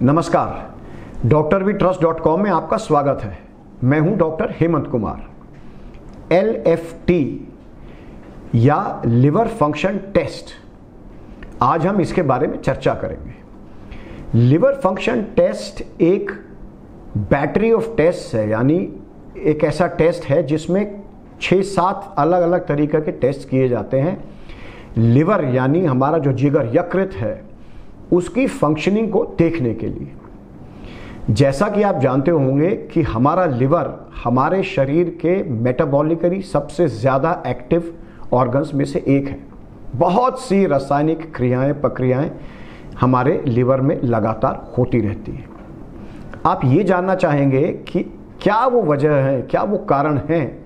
नमस्कार, drvtrust.com में आपका स्वागत है। मैं हूं डॉक्टर हेमंत कुमार। LFT या लिवर फंक्शन टेस्ट, आज हम इसके बारे में चर्चा करेंगे। लिवर फंक्शन टेस्ट एक बैटरी ऑफ टेस्ट है, यानी एक ऐसा टेस्ट है जिसमें 6-7 अलग अलग तरीके के टेस्ट किए जाते हैं। लिवर यानी हमारा जो जिगर, यकृत है, उसकी फंक्शनिंग को देखने के लिए। जैसा कि आप जानते होंगे कि हमारा लिवर हमारे शरीर के मेटाबॉलिकली सबसे ज़्यादा एक्टिव ऑर्गन्स में से एक है। बहुत सी रासायनिक प्रक्रियाएं हमारे लिवर में लगातार होती रहती हैं। आप ये जानना चाहेंगे कि क्या वो वजह है, क्या वो कारण हैं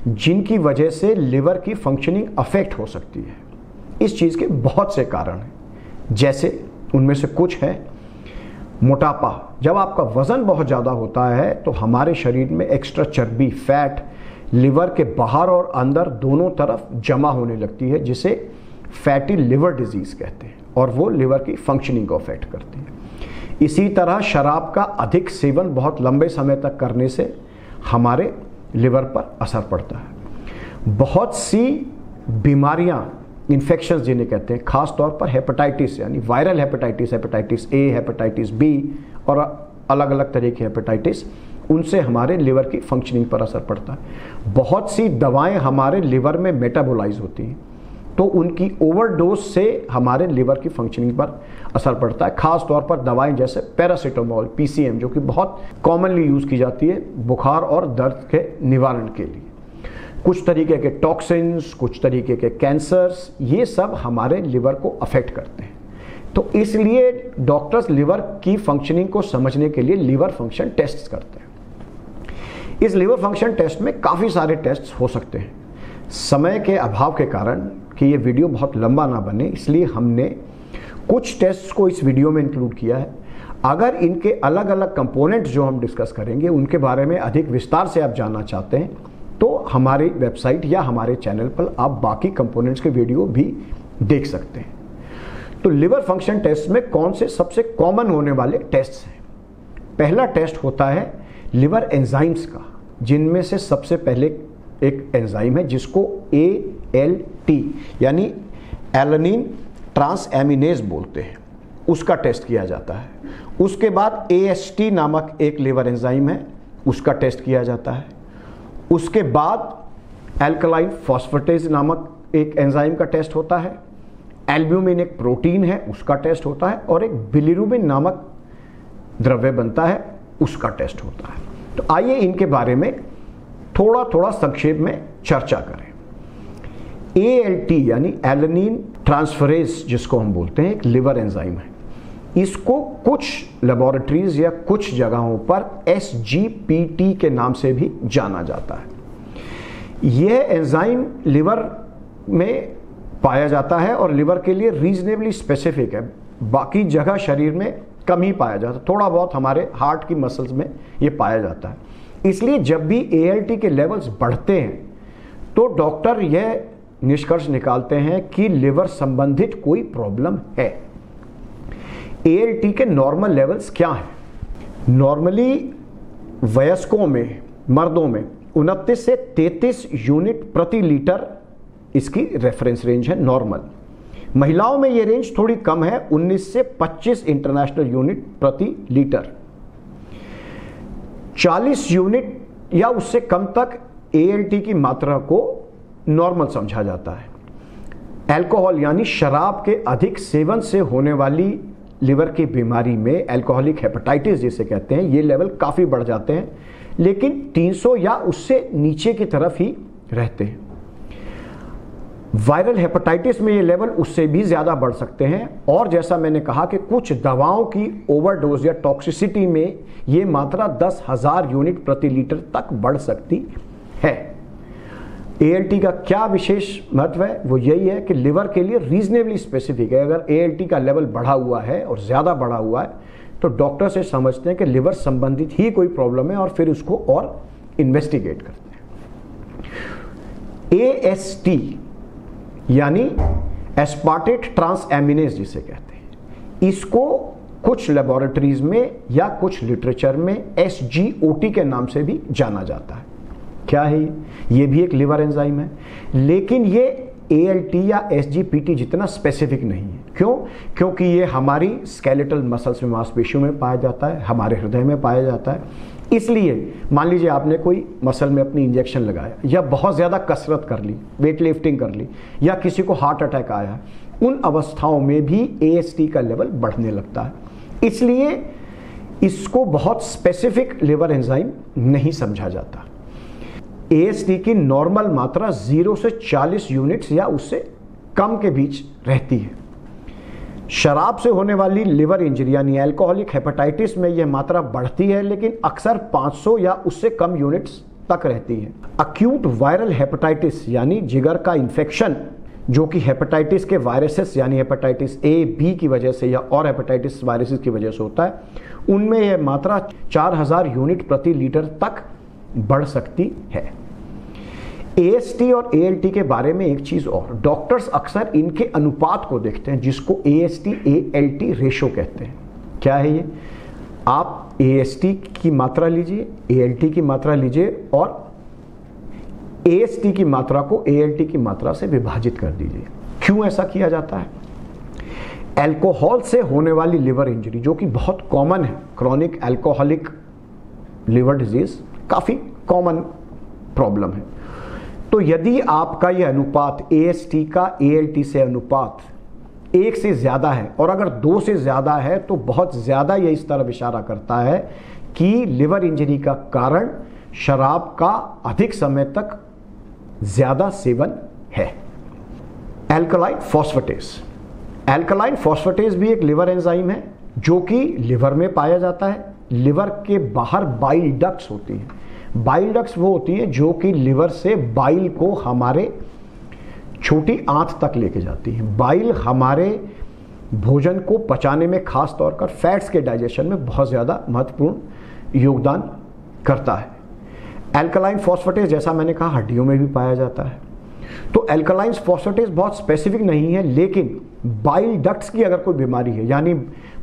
जिनकी वजह से लिवर की फंक्शनिंग अफेक्ट हो सकती है। इस चीज़ के बहुत से कारण हैं, जैसे उनमें से कुछ है मोटापा। जब आपका वज़न बहुत ज़्यादा होता है तो हमारे शरीर में एक्स्ट्रा चर्बी, फैट लिवर के बाहर और अंदर दोनों तरफ जमा होने लगती है, जिसे फैटी लिवर डिजीज़ कहते हैं, और वो लिवर की फंक्शनिंग को अफेक्ट करती है। इसी तरह शराब का अधिक सेवन बहुत लंबे समय तक करने से हमारे लिवर पर असर पड़ता है। बहुत सी बीमारियां, इन्फेक्शंस जिन्हें कहते हैं, खास तौर पर हेपेटाइटिस यानी viral hepatitis, hepatitis A, hepatitis B और अलग अलग तरह की हेपेटाइटिस, उनसे हमारे लिवर की फंक्शनिंग पर असर पड़ता है। बहुत सी दवाएं हमारे लिवर में मेटाबोलाइज होती हैं, तो उनकी ओवरडोज से हमारे लिवर की फंक्शनिंग पर असर पड़ता है। खास तौर पर दवाएं जैसे पैरासीटामोल, PCM, जो कि बहुत कॉमनली यूज़ की जाती है बुखार और दर्द के निवारण के लिए। कुछ तरीके के टॉक्सिन्स, कुछ तरीके के कैंसर्स, ये सब हमारे लिवर को अफेक्ट करते हैं। तो इसलिए डॉक्टर्स लिवर की फंक्शनिंग को समझने के लिए लिवर फंक्शन टेस्ट करते हैं। इस लिवर फंक्शन टेस्ट में काफ़ी सारे टेस्ट हो सकते हैं। समय के अभाव के कारण कि ये वीडियो बहुत लंबा ना बने, इसलिए हमने कुछ टेस्ट को इस वीडियो में इंक्लूड किया है। अगर इनके अलग अलग कंपोनेंट्स जो हम डिस्कस करेंगे उनके बारे में अधिक विस्तार से आप जानना चाहते हैं तो हमारी वेबसाइट या हमारे चैनल पर आप बाकी कंपोनेंट्स के वीडियो भी देख सकते हैं। तो लिवर फंक्शन टेस्ट में कौन से सबसे कॉमन होने वाले टेस्ट हैं? पहला टेस्ट होता है लिवर एंजाइम्स का, जिनमें से सबसे पहले एक एंजाइम है जिसको ALT यानी एलानिन ट्रांसएमिनेज बोलते हैं, उसका टेस्ट किया जाता है। उसके बाद AST नामक एक लिवर एंजाइम है, उसका टेस्ट किया जाता है। उसके बाद एल्कलाइन फॉस्फेटेज नामक एक एंजाइम का टेस्ट होता है। एल्ब्यूमिन एक प्रोटीन है, उसका टेस्ट होता है। और एक बिलिरुबिन नामक द्रव्य बनता है, उसका टेस्ट होता है। तो आइए इनके बारे में थोड़ा थोड़ा संक्षेप में चर्चा करें। ALT यानी एलानिन ट्रांसफरेज, जिसको हम बोलते हैं, एक लिवर एंजाइम है। इसको कुछ लेबोरेटरीज या कुछ जगहों पर SGPT के नाम से भी जाना जाता है। यह एंजाइम लिवर में पाया जाता है और लिवर के लिए रीजनेबली स्पेसिफिक है। बाकी जगह शरीर में कम ही पाया जाता है, थोड़ा बहुत हमारे हार्ट की मसल्स में यह पाया जाता है। इसलिए जब भी ALT के लेवल्स बढ़ते हैं तो डॉक्टर यह निष्कर्ष निकालते हैं कि लिवर संबंधित कोई प्रॉब्लम है। ALT के नॉर्मल लेवल्स क्या हैं? नॉर्मली वयस्कों में, मर्दों में 29 से 33 यूनिट प्रति लीटर इसकी रेफरेंस रेंज है नॉर्मल। महिलाओं में ये रेंज थोड़ी कम है, 19 से 25 इंटरनेशनल यूनिट प्रति लीटर। 40 यूनिट या उससे कम तक ALT की मात्रा को नॉर्मल समझा जाता है। अल्कोहल यानी शराब के अधिक सेवन से होने वाली लिवर की बीमारी में, अल्कोहलिक हेपेटाइटिस जिसे कहते हैं, ये लेवल काफ़ी बढ़ जाते हैं, लेकिन 300 या उससे नीचे की तरफ ही रहते हैं। वायरल हेपेटाइटिस में ये लेवल उससे भी ज़्यादा बढ़ सकते हैं। और जैसा मैंने कहा कि कुछ दवाओं की ओवरडोज या टॉक्सिसिटी में ये मात्रा 10,000 यूनिट प्रति लीटर तक बढ़ सकती है। ALT का क्या विशेष महत्व है? वो यही है कि लिवर के लिए रीजनेबली स्पेसिफिक है। अगर ALT का लेवल बढ़ा हुआ है और ज़्यादा बढ़ा हुआ है तो डॉक्टर से समझते हैं कि लिवर संबंधित ही कोई प्रॉब्लम है और फिर उसको और इन्वेस्टिगेट करते हैं। AST यानी एस्पार्टेट ट्रांसएमिनेज जिसे कहते हैं, इसको कुछ लेबोरेटरीज में या कुछ लिटरेचर में SGOT के नाम से भी जाना जाता है। क्या है ये भी एक लिवर एंजाइम है, लेकिन ये ALT या SGPT जितना स्पेसिफिक नहीं है। क्यों? क्योंकि ये हमारी स्केलेटल मसल्स में, मांसपेशियों में पाया जाता है, हमारे हृदय में पाया जाता है। इसलिए मान लीजिए आपने कोई मसल में अपनी इंजेक्शन लगाया या बहुत ज़्यादा कसरत कर ली, वेट लिफ्टिंग कर ली, या किसी को हार्ट अटैक आया, उन अवस्थाओं में भी AST का लेवल बढ़ने लगता है। इसलिए इसको बहुत स्पेसिफिक लिवर एंजाइम नहीं समझा जाता। AST की नॉर्मल मात्रा 0 से 40 यूनिट्स या उससे कम के बीच रहती है। शराब से होने वाली लिवर इंजरी यानी अल्कोहलिक हेपेटाइटिस में यह मात्रा बढ़ती है, लेकिन अक्सर 500 या उससे कम यूनिट्स तक रहती है। अक्यूट वायरल हेपेटाइटिस यानी जिगर का इन्फेक्शन, जो कि हेपेटाइटिस के वायरसेस यानी हेपेटाइटिस A, B की वजह से या और हेपेटाइटिस वायरसेस की वजह से होता है, उनमें यह मात्रा 4000 यूनिट प्रति लीटर तक बढ़ सकती है। AST और ALT के बारे में एक चीज और, डॉक्टर्स अक्सर इनके अनुपात को देखते हैं, जिसको AST ALT रेशो कहते हैं। क्या है ये? आप AST की मात्रा लीजिए, ALT की मात्रा लीजिए और AST की मात्रा को ALT की मात्रा से विभाजित कर दीजिए। क्यों ऐसा किया जाता है? अल्कोहल से होने वाली लिवर इंजरी, जो कि बहुत कॉमन है, क्रॉनिक अल्कोहलिक लिवर डिजीज काफी कॉमन प्रॉब्लम है। तो यदि आपका यह अनुपात AST का ALT से अनुपात 1 से ज़्यादा है, और अगर 2 से ज़्यादा है, तो बहुत ज़्यादा यह इस तरफ इशारा करता है कि लिवर इंजरी का कारण शराब का अधिक समय तक ज़्यादा सेवन है। एल्कलाइन फॉस्फेटेज, एल्कलाइन फॉस्फेटेज भी एक लिवर एंजाइम है, जो कि लिवर में पाया जाता है। लिवर के बाहर बाइल डक्ट्स होती हैं। बाइल डक्ट्स वो होती है जो कि लिवर से बाइल को हमारे छोटी आंत तक लेके जाती है। बाइल हमारे भोजन को पचाने में, खास तौर पर फैट्स के डाइजेशन में बहुत ज़्यादा महत्वपूर्ण योगदान करता है। एल्कलाइन फॉस्फेटेज, जैसा मैंने कहा, हड्डियों में भी पाया जाता है। तो एल्कलाइन फॉस्फेटेज बहुत स्पेसिफिक नहीं है, लेकिन बाइल डक्ट्स की अगर कोई बीमारी है, यानी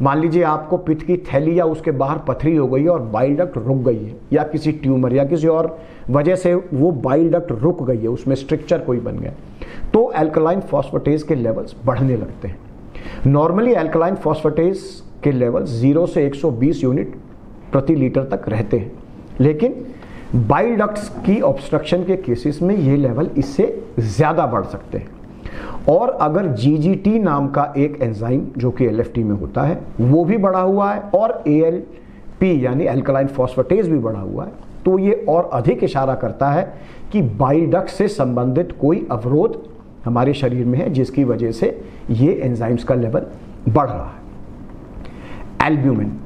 मान लीजिए आपको पित्त की थैली या उसके बाहर पथरी हो गई है और बाइल डक्ट रुक गई है, या किसी ट्यूमर या किसी और वजह से वो बाइल डक्ट रुक गई है, उसमें स्ट्रक्चर कोई बन गया, तो एल्कलाइन फॉस्फेटेज के लेवल्स बढ़ने लगते हैं। नॉर्मली एल्कलाइन फॉस्फेटेज के लेवल 0 से 120 यूनिट प्रति लीटर तक रहते हैं, लेकिन बाइल डक्ट्स की ऑब्स्ट्रक्शन के केसेस में ये लेवल इससे ज़्यादा बढ़ सकते हैं। और अगर GGT नाम का एक एंजाइम जो कि LFT में होता है वो भी बढ़ा हुआ है, और ALP यानी एल्कलाइन फॉस्फेटेज भी बढ़ा हुआ है, तो ये और अधिक इशारा करता है कि बाइल डक्ट से संबंधित कोई अवरोध हमारे शरीर में है, जिसकी वजह से ये एंजाइम्स का लेवल बढ़ रहा है। एल्ब्यूमिन,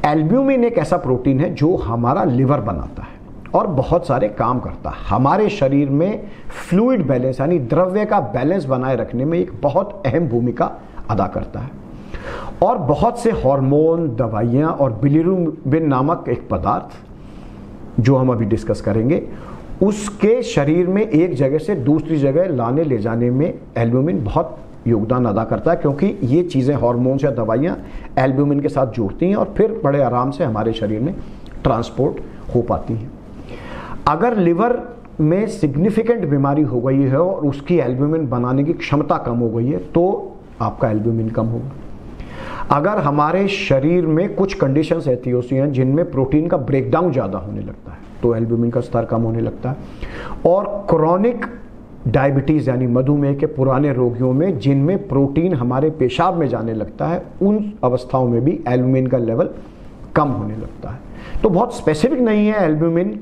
एल्ब्यूमिन एक ऐसा प्रोटीन है जो हमारा लिवर बनाता है और बहुत सारे काम करता है। हमारे शरीर में फ्लूइड बैलेंस यानी द्रव्य का बैलेंस बनाए रखने में एक बहुत अहम भूमिका अदा करता है। और बहुत से हार्मोन, दवाइयाँ और बिलिरुबिन नामक एक पदार्थ जो हम अभी डिस्कस करेंगे, उसके शरीर में एक जगह से दूसरी जगह लाने ले जाने में एल्ब्यूमिन बहुत योगदान अदा करता है, क्योंकि ये चीज़ें, हार्मोन्स या दवाइयाँ एल्ब्यूमिन के साथ जुड़ती हैं और फिर बड़े आराम से हमारे शरीर में ट्रांसपोर्ट हो पाती हैं। अगर लिवर में सिग्निफिकेंट बीमारी हो गई है और उसकी एल्ब्यूमिन बनाने की क्षमता कम हो गई है, तो आपका एल्ब्यूमिन कम होगा। अगर हमारे शरीर में कुछ कंडीशंस ऐसी होती हैं जिनमें प्रोटीन का ब्रेकडाउन ज़्यादा होने लगता है, तो एल्ब्यूमिन का स्तर कम होने लगता है। और क्रॉनिक डायबिटीज़ यानी मधुमेह के पुराने रोगियों में जिनमें प्रोटीन हमारे पेशाब में जाने लगता है, उन अवस्थाओं में भी एल्ब्यूमिन का लेवल कम होने लगता है। तो बहुत स्पेसिफिक नहीं है एल्ब्यूमिन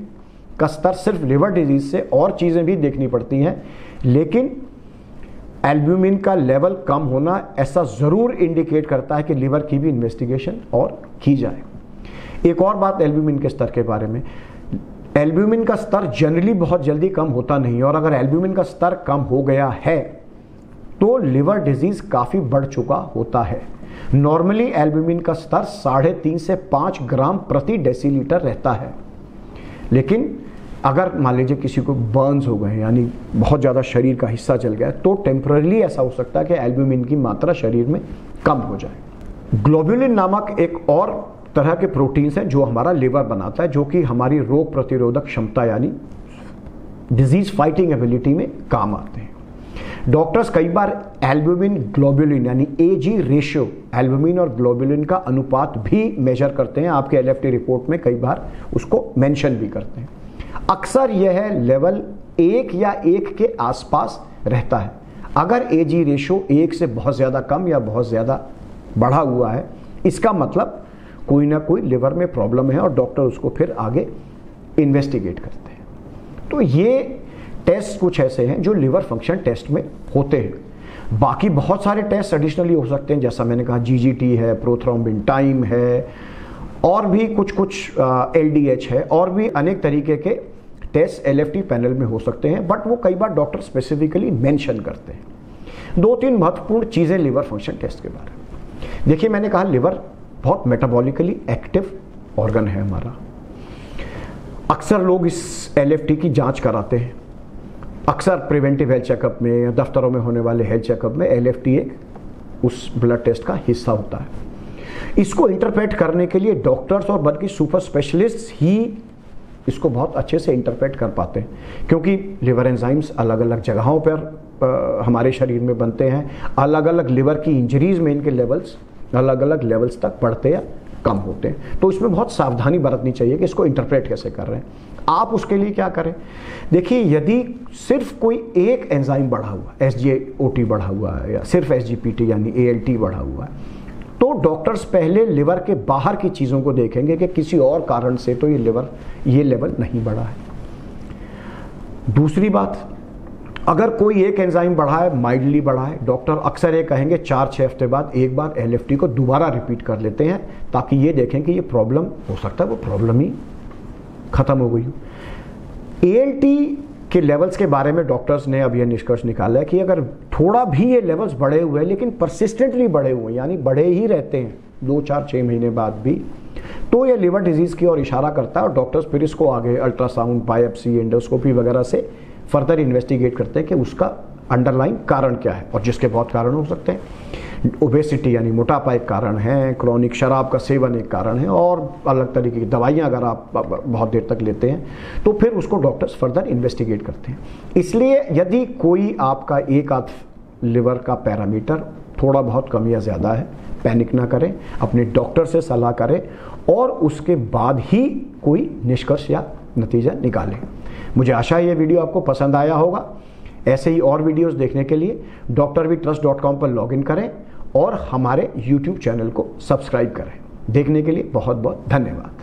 का स्तर सिर्फ लिवर डिजीज से, और चीज़ें भी देखनी पड़ती हैं, लेकिन एल्ब्यूमिन का लेवल कम होना ऐसा ज़रूर इंडिकेट करता है कि लिवर की भी इन्वेस्टिगेशन और की जाए। एक और बात एल्ब्यूमिन के स्तर के बारे में, एल्ब्यूमिन का स्तर जनरली बहुत जल्दी कम होता नहीं, और अगर एल्ब्यूमिन का स्तर कम हो गया है तो लिवर डिजीज काफ़ी बढ़ चुका होता है। नॉर्मली एल्ब्यूमिन का स्तर 3.5 से 5 ग्राम प्रति डेसीलीटर रहता है, लेकिन अगर मान लीजिए किसी को बर्न्स हो गए यानी बहुत ज़्यादा शरीर का हिस्सा जल गया, तो टेम्पररी ऐसा हो सकता है कि एल्ब्यूमिन की मात्रा शरीर में कम हो जाए। ग्लोबुलिन नामक एक और तरह के प्रोटीन्स हैं जो हमारा लिवर बनाता है, जो कि हमारी रोग प्रतिरोधक क्षमता यानी डिजीज फाइटिंग एबिलिटी में काम आते हैं। डॉक्टर्स कई बार एल्बुमिन ग्लोबुलिन यानी एजी रेशियो, एल्बुमिन और ग्लोबुलिन का अनुपात भी मेजर करते हैं। आपके एलएफटी रिपोर्ट में कई बार उसको मेंशन भी करते हैं। अक्सर यह लेवल 1 या 1 के आसपास रहता है। अगर एजी रेशियो 1 से बहुत ज़्यादा कम या बहुत ज़्यादा बढ़ा हुआ है, इसका मतलब कोई ना कोई लिवर में प्रॉब्लम है और डॉक्टर उसको फिर आगे इन्वेस्टिगेट करते हैं। तो ये टेस्ट कुछ ऐसे हैं जो लिवर फंक्शन टेस्ट में होते हैं। बाकी बहुत सारे टेस्ट एडिशनली हो सकते हैं, जैसा मैंने कहा जीजीटी है, प्रोथ्रोम्बिन टाइम है, और भी कुछ एलडीएच है, और भी अनेक तरीके के टेस्ट एलएफटी पैनल में हो सकते हैं, बट वो कई बार डॉक्टर स्पेसिफिकली मेंशन करते हैं। 2-3 महत्वपूर्ण चीज़ें लिवर फंक्शन टेस्ट के बारे में। देखिए, मैंने कहा लिवर बहुत मेटाबॉलिकली एक्टिव ऑर्गन है हमारा। अक्सर लोग इस एलएफटी की जांच कराते हैं। अक्सर प्रिवेंटिव हेल्थ चेकअप में या दफ्तरों में होने वाले हेल्थ चेकअप में एलएफटी एक उस ब्लड टेस्ट का हिस्सा होता है। इसको इंटरप्रेट करने के लिए डॉक्टर्स और बल्कि सुपर स्पेशलिस्ट ही इसको बहुत अच्छे से इंटरप्रेट कर पाते हैं, क्योंकि लिवर एंजाइम्स अलग अलग जगहों पर हमारे शरीर में बनते हैं। अलग अलग लिवर की इंजरीज में इनके लेवल्स अलग अलग लेवल्स तक बढ़ते या कम होते हैं। तो इसमें बहुत सावधानी बरतनी चाहिए कि इसको इंटरप्रेट कैसे कर रहे हैं। आप उसके लिए क्या करें? देखिए, यदि सिर्फ कोई एक एंजाइम बढ़ा हुआ, एसजीओटी बढ़ा हुआ है या सिर्फ एसजीपीटी यानी एएलटी बढ़ा हुआ है, तो डॉक्टर्स पहले लिवर के बाहर की चीज़ों को देखेंगे कि किसी और कारण से तो ये लेवल नहीं बढ़ा है। दूसरी बात, अगर कोई एक एंजाइम बढ़ा है, माइल्डली बढ़ा है, डॉक्टर अक्सर ये कहेंगे 4-6 हफ्ते बाद एक बार एलएफटी को दोबारा रिपीट कर लेते हैं, ताकि ये देखें कि ये प्रॉब्लम हो सकता है वो प्रॉब्लम ही खत्म हो गई हो। एएलटी के लेवल्स के बारे में डॉक्टर्स ने अब यह निष्कर्ष निकाला है कि अगर थोड़ा भी ये लेवल्स बढ़े हुए हैं, लेकिन परसिस्टेंटली बढ़े हुए हैं, यानी बढ़े ही रहते हैं 2-4-6 महीने बाद भी, तो ये लिवर डिजीज़ की ओर इशारा करता है और डॉक्टर्स फिर इसको आगे अल्ट्रासाउंड, बायोप्सी, एंडोस्कोपी वगैरह से फर्दर इन्वेस्टिगेट करते हैं कि उसका अंडरलाइन कारण क्या है। और जिसके बहुत कारण हो सकते हैं। ओबेसिटी यानी मोटापा एक कारण है, क्रॉनिक शराब का सेवन एक कारण है, और अलग तरीके की दवाइयाँ अगर आप बहुत देर तक लेते हैं तो फिर उसको डॉक्टर्स फर्दर इन्वेस्टिगेट करते हैं। इसलिए यदि कोई आपका एक आध लिवर का पैरामीटर थोड़ा बहुत कम या ज़्यादा है, पैनिक ना करें, अपने डॉक्टर से सलाह करें और उसके बाद ही कोई निष्कर्ष या नतीजा निकालें। मुझे आशा है ये वीडियो आपको पसंद आया होगा। ऐसे ही और वीडियोस देखने के लिए drvtrust.com पर लॉगिन करें और हमारे YouTube चैनल को सब्सक्राइब करें। देखने के लिए बहुत बहुत धन्यवाद।